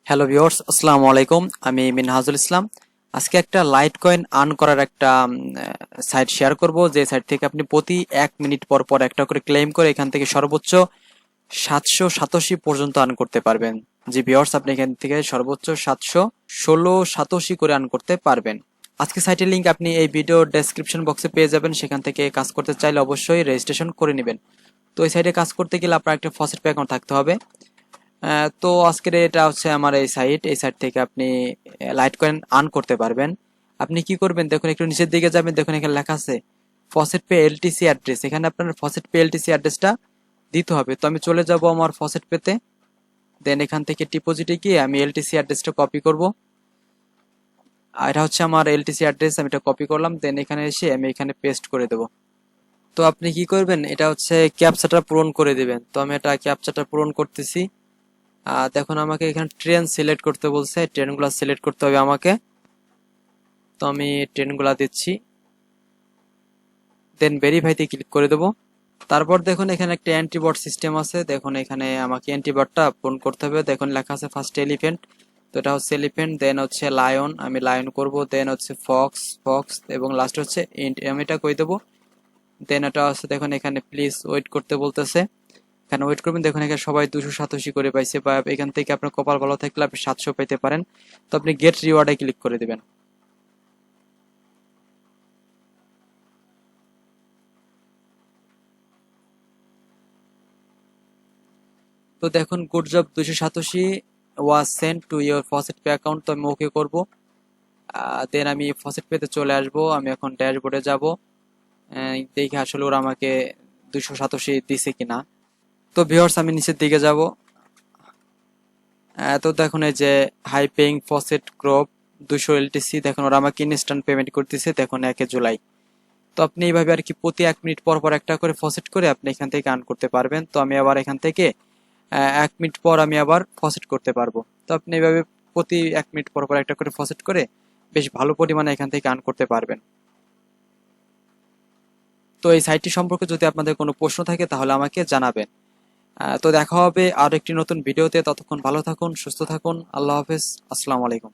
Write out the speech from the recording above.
Hello viewers, আসসালামু আলাইকুম। আমি মিনহাজুল ইসলাম। আজকে একটা লাইট কয়েন আর্ন করার একটা সাইট শেয়ার করব, যে সাইট থেকে আপনি প্রতি 1 মিনিট পর পর একটা করে ক্লেম করে এখান থেকে সর্বোচ্চ 787 পর্যন্ত আর্ন করতে পারবেন। জি ভিউয়ার্স, আপনি এখান থেকে সর্বোচ্চ 716 করে আর্ন করতে পারবেন। আজকে সাইটের লিংক আপনি এই ভিডিও ডেসক্রিপশন বক্সে পেয়ে যাবেন। সেখান থেকে কাজ করতে চাইলে অবশ্যই রেজিস্ট্রেশন করে নেবেন। তো এই সাইটে কাজ করতে গেলে আপনার একটা ফসেট পে অ্যাকাউন্ট থাকতে হবে। তো আজকের এটা হচ্ছে আমার এই সাইট থেকে আপনি লাইট কয়েন আর্ন করতে পারবেন। আপনি কি করবেন, দেখুন একটু নিচের দিকে যাবেন, দেখুন এখানে লেখা আছে ফসেট পে এলটিসি অ্যাড্রেস। এখানে আপনার ফসেট পে এলটিসি অ্যাড্রেসটা দিতে হবে। তো আমি চলে যাব আমার ফসেট পেতে, দেন এখান থেকে ডিপোজিটে গিয়ে আমি এলটিসি অ্যাড্রেসটা কপি করব। আর এটা হচ্ছে আমার এলটিসি অ্যাড্রেস, আমি এটা কপি করলাম, দেন এখানে এসে আমি এখানে পেস্ট করে দেব। তো আপনি কি করবেন, এটা হচ্ছে ক্যাপচাটা পূরণ করে দিবেন। তো আমি এটা ক্যাপচাটা পূরণ করতেছি। দেখুন আমাকে এখানে ট্রেন সিলেক্ট করতে বলছে, ট্রেনগুলো সিলেক্ট করতে হবে আমাকে। তো আমি ট্রেনগুলো দিচ্ছি, দেন ভেরিফাইতে ক্লিক করে দেবো। তারপর দেখুন এখানে একটা অ্যান্টিবট সিস্টেম আছে, দেখুন এখানে আমাকে অ্যান্টিবটটা পূরণ করতে হবে। দেখুন লেখা আছে ফার্স্ট এলিফেন্ট, তো এটা হচ্ছে এলিফেন্ট, দেন হচ্ছে লায়ন, আমি লায়ন করব, দেন হচ্ছে ফক্স ফক্স, এবং লাস্ট হচ্ছে ইন্ট, আমি এটা করে দেবো। দেন এটা হচ্ছে দেখুন এখানে প্লিজ ওয়েট করতে বলতেছে, এখানে ওয়েট করবেন। দেখুন এখানে সবাই 287 করে পাইছে, বা এখান থেকে আপনার কপাল ভালো থাকলে আপনি 700 পেতে পারেন। তো আপনি গেট রিওয়ার্ডে ক্লিক করে দিবেন। তো দেখুন good job, 287 was sent to your faucet pay account. তো আমি ওকে করবো। দেন আমি ফসেট পেতে চলে আসবো। আমি এখন ড্যাশবোর্ডে যাব, দেখি আসলে ওরা আমাকে 287 দিছে কিনা। তো ভিউয়ার্স আমি নিচের দিকে যাব। তো দেখুন এই যে high paying faucet crop 200 LTC, দেখুন ওরা আমাকে ইনস্ট্যান্ট পেমেন্ট করতেছে, দেখুন 1 জুলাই। তো আপনি এইভাবে আর কি প্রতি 1 মিনিট পর পর একটা করে ফসেট করে আপনি এখান থেকে আর্ন করতে পারবেন। তো আমি আবার এখান থেকে 1 মিনিট পর আমি আবার ফসেট করতে পারবো। তো আপনি এইভাবে প্রতি 1 মিনিট পর পর একটা করে ফসেট করে বেশ ভালো পরিমাণে এখান থেকে আর্ন করতে পারবেন। তো এই সাইটটি সম্পর্কে যদি আপনাদের কোনো প্রশ্ন থাকে তাহলে আমাকে জানাবেন। তো দেখা হবে আর একটি নতুন ভিডিওতে। ততক্ষণ ভালো থাকুন, সুস্থ থাকুন। আল্লাহ হাফেজ, আসসালামু আলাইকুম।